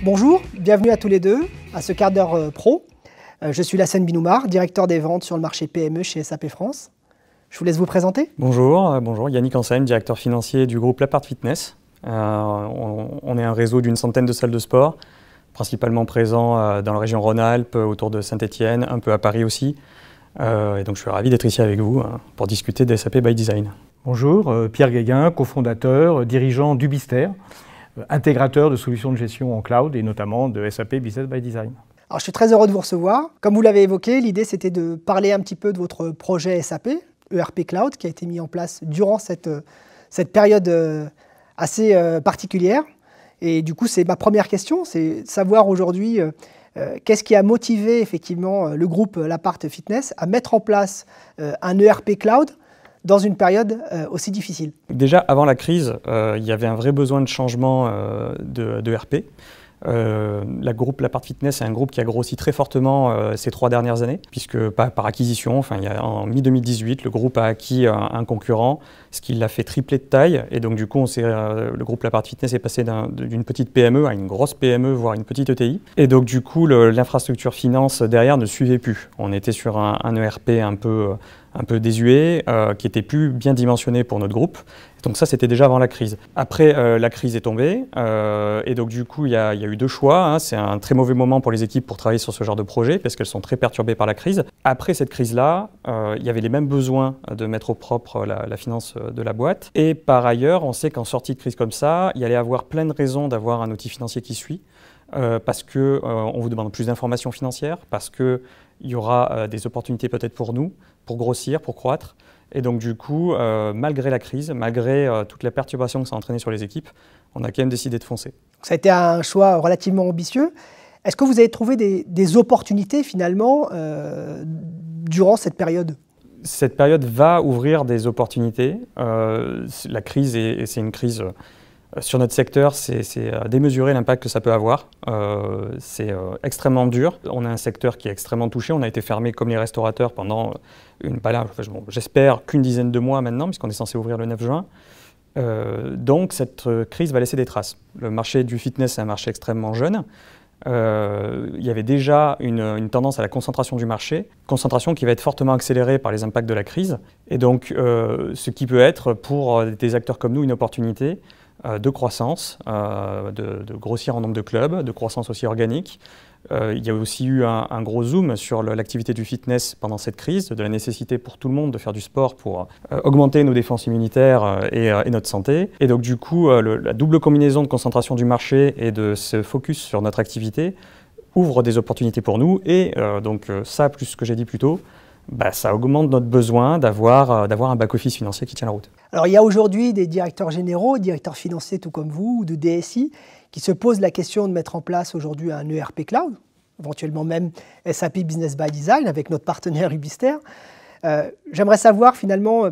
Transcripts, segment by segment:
Bonjour, bienvenue à tous les deux à ce quart d'heure pro. Je suis Lassène Binoumar, directeur des ventes sur le marché PME chez SAP France. Je vous laisse vous présenter. Bonjour, Yannick Ansem, directeur financier du groupe Lapart Fitness. On est un réseau d'une centaine de salles de sport, principalement présents dans la région Rhône-Alpes, autour de Saint-Étienne, un peu à Paris aussi. Et donc je suis ravi d'être ici avec vous pour discuter des SAP by Design. Bonjour, Pierre Guéguin, cofondateur, dirigeant d'Ubister, intégrateur de solutions de gestion en cloud et notamment de SAP Business by Design. Alors, je suis très heureux de vous recevoir. Comme vous l'avez évoqué, l'idée c'était de parler un petit peu de votre projet SAP, ERP Cloud, qui a été mis en place durant cette période assez particulière. Et du coup, c'est ma première question, c'est savoir aujourd'hui qu'est-ce qui a motivé effectivement le groupe Lapart Fitness à mettre en place un ERP Cloud dans une période aussi difficile. Déjà, avant la crise, il y avait un vrai besoin de changement de ERP. Le groupe Lapart Fitness est un groupe qui a grossi très fortement ces 3 dernières années, puisque par acquisition, en mi-2018, le groupe a acquis un concurrent, ce qui l'a fait tripler de taille. Et donc du coup, le groupe Lapart Fitness est passé d'une petite PME à une grosse PME, voire une petite ETI. Et donc du coup, l'infrastructure finance derrière ne suivait plus. On était sur un ERP un peu désuet, qui était plus bien dimensionné pour notre groupe. Donc ça, c'était déjà avant la crise. Après, la crise est tombée, et donc du coup, il y a eu 2 choix. C'est un très mauvais moment pour les équipes pour travailler sur ce genre de projet, parce qu'elles sont très perturbées par la crise. Après cette crise-là, il y avait les mêmes besoins de mettre au propre la finance de la boîte. Et par ailleurs, on sait qu'en sortie de crise comme ça, il y allait avoir plein de raisons d'avoir un outil financier qui suit, parce qu'on vous demande plus d'informations financières, parce qu'il y aura des opportunités peut-être pour nous, pour grossir, pour croître. Et donc du coup, malgré la crise, malgré toute la perturbation que ça a entraîné sur les équipes, on a quand même décidé de foncer. Ça a été un choix relativement ambitieux. Est-ce que vous avez trouvé des opportunités finalement durant cette période ? Cette période va ouvrir des opportunités. La crise, c'est une crise sur notre secteur, c'est à démesurer l'impact que ça peut avoir. C'est extrêmement dur. On a un secteur qui est extrêmement touché. On a été fermé comme les restaurateurs pendant j'espère qu'une dizaine de mois maintenant, puisqu'on est censé ouvrir le 9 juin. Donc cette crise va laisser des traces. Le marché du fitness est un marché extrêmement jeune. Il y avait déjà une tendance à la concentration du marché, concentration qui va être fortement accélérée par les impacts de la crise. Et donc ce qui peut être pour des acteurs comme nous une opportunité de croissance, de grossir en nombre de clubs, de croissance aussi organique. Il y a aussi eu un gros zoom sur l'activité du fitness pendant cette crise, de la nécessité pour tout le monde de faire du sport pour augmenter nos défenses immunitaires et notre santé. Et donc du coup, la double combinaison de concentration du marché et de ce focus sur notre activité ouvre des opportunités pour nous. Et donc ça, plus ce que j'ai dit plus tôt, ça augmente notre besoin d'avoir un back-office financier qui tient la route. Alors il y a aujourd'hui des directeurs généraux, directeurs financiers tout comme vous, ou de DSI, qui se posent la question de mettre en place aujourd'hui un ERP Cloud, éventuellement même SAP Business by Design avec notre partenaire Ubister. J'aimerais savoir finalement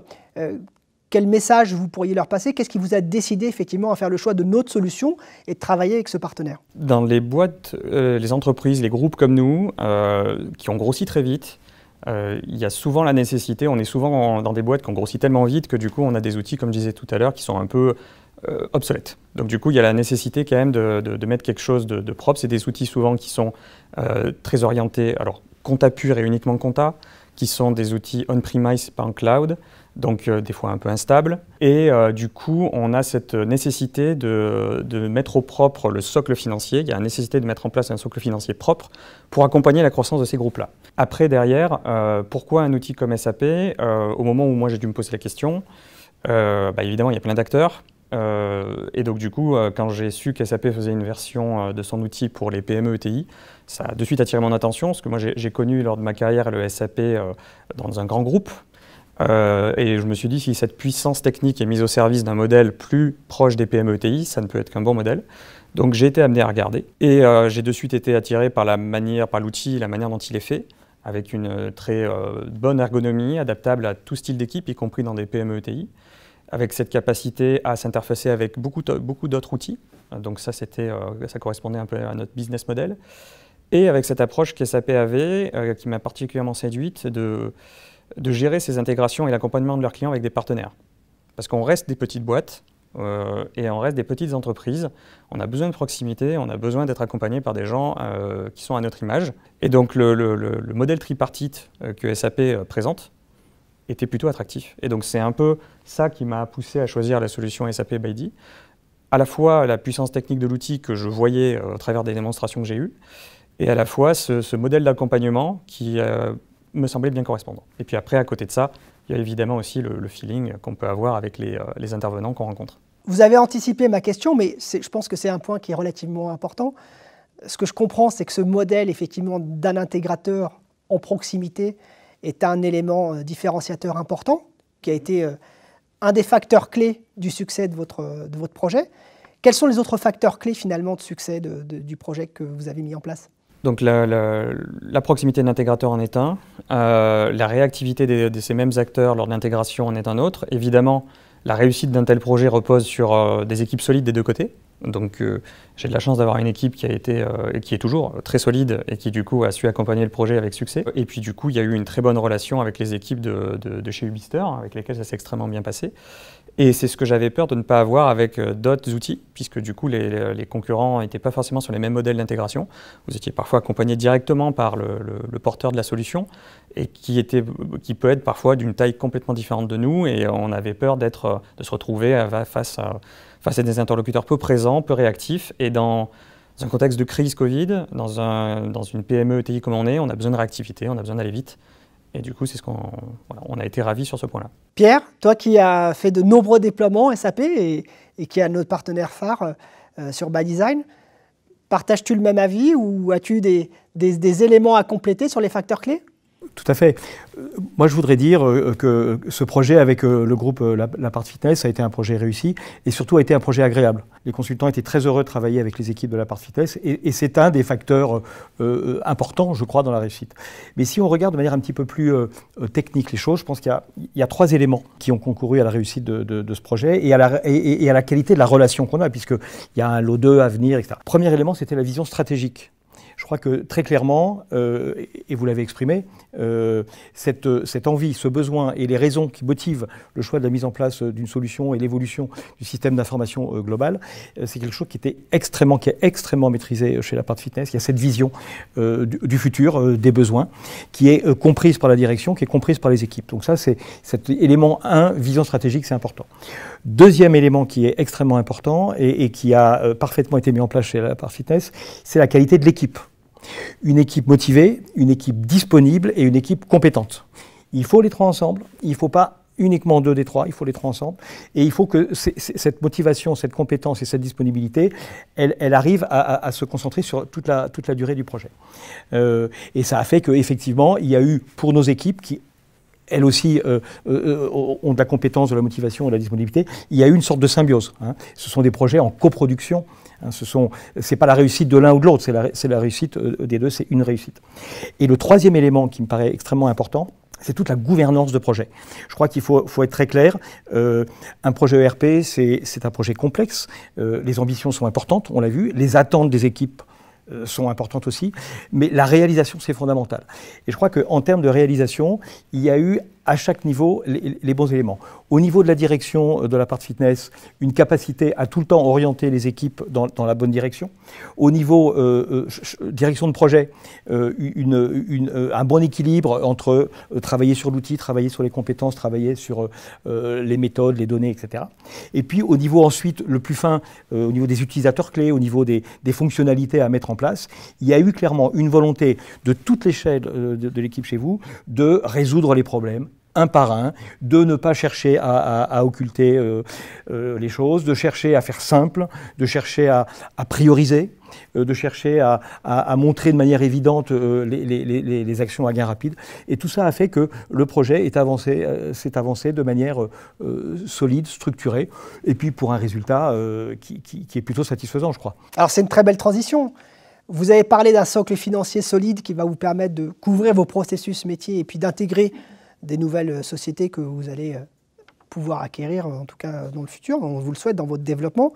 quel message vous pourriez leur passer, qu'est-ce qui vous a décidé effectivement à faire le choix de notre solution et de travailler avec ce partenaire? Dans les boîtes, les entreprises, les groupes comme nous, qui ont grossi très vite, il y a souvent la nécessité, on est souvent dans des boîtes qui ont grossi tellement vite que du coup on a des outils, comme je disais tout à l'heure, qui sont un peu obsolètes. Donc du coup il y a la nécessité quand même de mettre quelque chose de propre. C'est des outils souvent qui sont très orientés, alors compta pur et uniquement compta, qui sont des outils on-premise, pas en cloud, donc des fois un peu instables. Et du coup, on a cette nécessité de mettre au propre le socle financier. Il y a la nécessité de mettre en place un socle financier propre pour accompagner la croissance de ces groupes-là. Après, derrière, pourquoi un outil comme SAP? Au moment où moi j'ai dû me poser la question, évidemment, il y a plein d'acteurs. Et donc du coup, quand j'ai su que SAP faisait une version de son outil pour les PME ETI, ça a de suite attiré mon attention, parce que moi j'ai connu lors de ma carrière le SAP dans un grand groupe. Et je me suis dit, si cette puissance technique est mise au service d'un modèle plus proche des PME ETI, ça ne peut être qu'un bon modèle. Donc j'ai été amené à regarder. Et j'ai de suite été attiré par l'outil, la manière dont il est fait, avec une très bonne ergonomie, adaptable à tout style d'équipe, y compris dans des PME ETI, avec cette capacité à s'interfacer avec beaucoup d'autres outils. Donc ça correspondait un peu à notre business model. Et avec cette approche que SAP avait, qui m'a particulièrement séduite, de gérer ces intégrations et l'accompagnement de leurs clients avec des partenaires. Parce qu'on reste des petites boîtes, et on reste des petites entreprises. On a besoin de proximité, on a besoin d'être accompagné par des gens qui sont à notre image. Et donc le modèle tripartite que SAP présente était plutôt attractif. Et donc c'est un peu ça qui m'a poussé à choisir la solution SAP ByD. À la fois la puissance technique de l'outil que je voyais au travers des démonstrations que j'ai eues, et à la fois ce modèle d'accompagnement qui me semblait bien correspondre. Et puis après, à côté de ça, il y a évidemment aussi le feeling qu'on peut avoir avec les intervenants qu'on rencontre. Vous avez anticipé ma question, mais je pense que c'est un point qui est relativement important. Ce que je comprends, c'est que ce modèle effectivement d'un intégrateur en proximité est un élément différenciateur important, qui a été un des facteurs clés du succès de votre projet. Quels sont les autres facteurs clés finalement de succès du projet que vous avez mis en place ? Donc la proximité de l'intégrateur en est un, la réactivité de ces mêmes acteurs lors de l'intégration en est un autre. Évidemment, la réussite d'un tel projet repose sur des équipes solides des deux côtés. Donc j'ai de la chance d'avoir une équipe qui a été et qui est toujours très solide et qui du coup a su accompagner le projet avec succès. Et puis du coup il y a eu une très bonne relation avec les équipes de chez Ubister avec lesquelles ça s'est extrêmement bien passé. Et c'est ce que j'avais peur de ne pas avoir avec d'autres outils, puisque du coup les concurrents n'étaient pas forcément sur les mêmes modèles d'intégration. Vous étiez parfois accompagné directement par le porteur de la solution, et qui peut être parfois d'une taille complètement différente de nous, et on avait peur de se retrouver face à des interlocuteurs peu présents, peu réactifs, et dans un contexte de crise Covid, dans une PME ETI comme on est, on a besoin de réactivité, on a besoin d'aller vite. Et du coup, c'est on a été ravis sur ce point-là. Pierre, toi qui as fait de nombreux déploiements SAP et qui est notre partenaire phare sur ByDesign, partages-tu le même avis ou as-tu des éléments à compléter sur les facteurs clés ? Tout à fait. Moi, je voudrais dire que ce projet avec le groupe La Part Fitness a été un projet réussi et surtout a été un projet agréable. Les consultants étaient très heureux de travailler avec les équipes de La Part Fitness et c'est un des facteurs importants, je crois, dans la réussite. Mais si on regarde de manière un petit peu plus technique les choses, je pense qu'il y a 3 éléments qui ont concouru à la réussite de ce projet et à la qualité de la relation qu'on a, puisqu'il y a un lot 2 à venir, etc. Premier élément, c'était la vision stratégique. Je crois que très clairement, et vous l'avez exprimé, cette envie, ce besoin et les raisons qui motivent le choix de la mise en place d'une solution et l'évolution du système d'information global, c'est quelque chose qui est extrêmement maîtrisé chez La Part Fitness. Il y a cette vision du futur, des besoins, qui est comprise par la direction, qui est comprise par les équipes. Donc ça, c'est cet élément 1, vision stratégique, c'est important. Deuxième élément qui est extrêmement important et qui a parfaitement été mis en place chez La Part Fitness, c'est la qualité de l'équipe. Une équipe motivée, une équipe disponible et une équipe compétente. Il faut les 3 ensemble, il ne faut pas uniquement 2 des 3, il faut les 3 ensemble. Et il faut que cette motivation, cette compétence et cette disponibilité, elle arrive à se concentrer sur toute la durée du projet. Et ça a fait qu'effectivement, il y a eu pour nos équipes qui elles aussi ont de la compétence, de la motivation et de la disponibilité, il y a eu une sorte de symbiose. Ce sont des projets en coproduction. C'est pas la réussite de l'un ou de l'autre, c'est la réussite des deux, c'est une réussite. Et le 3e élément qui me paraît extrêmement important, c'est toute la gouvernance de projet. Je crois qu'il faut être très clair. Un projet ERP, c'est un projet complexe. Les ambitions sont importantes, on l'a vu. Les attentes des équipes sont importantes aussi. Mais la réalisation, c'est fondamental. Et je crois qu'en termes de réalisation, il y a eu à chaque niveau les bons éléments. Au niveau de la direction de La Part Fitness, une capacité à tout le temps orienter les équipes dans la bonne direction. Au niveau direction de projet, un bon équilibre entre travailler sur l'outil, travailler sur les compétences, travailler sur les méthodes, les données, etc. Et puis au niveau ensuite le plus fin, au niveau des utilisateurs clés, au niveau des fonctionnalités à mettre en place, il y a eu clairement une volonté de toute l'échelle de l'équipe chez vous de résoudre les problèmes un par un, de ne pas chercher à occulter les choses, de chercher à faire simple, de chercher à prioriser, de chercher à montrer de manière évidente les actions à gain rapide. Et tout ça a fait que le projet s'est avancé de manière solide, structurée, et puis pour un résultat qui est plutôt satisfaisant, je crois. Alors c'est une très belle transition. Vous avez parlé d'un socle financier solide qui va vous permettre de couvrir vos processus métiers et puis d'intégrer des nouvelles sociétés que vous allez pouvoir acquérir, en tout cas dans le futur, on vous le souhaite, dans votre développement.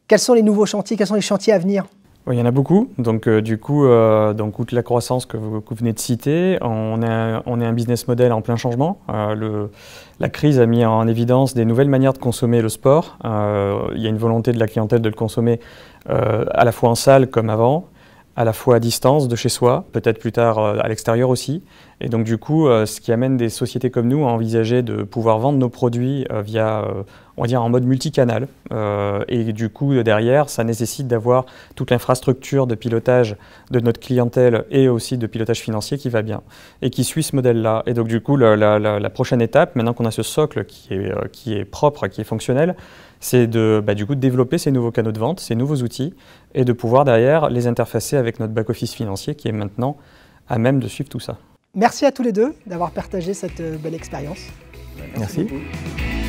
Quels sont les nouveaux chantiers, quels sont les chantiers à venir ? Oui, il y en a beaucoup. Donc, du coup, outre la croissance que vous venez de citer, on est un business model en plein changement. La crise a mis en évidence des nouvelles manières de consommer le sport. Il y a une volonté de la clientèle de le consommer à la fois en salle comme avant, à la fois à distance de chez soi, peut-être plus tard à l'extérieur aussi. Et donc du coup, ce qui amène des sociétés comme nous à envisager de pouvoir vendre nos produits via, on va dire, en mode multicanal. Et du coup, derrière, ça nécessite d'avoir toute l'infrastructure de pilotage de notre clientèle et aussi de pilotage financier qui va bien et qui suit ce modèle-là. Et donc du coup, la prochaine étape, maintenant qu'on a ce socle qui est propre, qui est fonctionnel, c'est de développer ces nouveaux canaux de vente, ces nouveaux outils, et de pouvoir derrière les interfacer avec notre back-office financier qui est maintenant à même de suivre tout ça. Merci à tous les deux d'avoir partagé cette belle expérience. Merci beaucoup.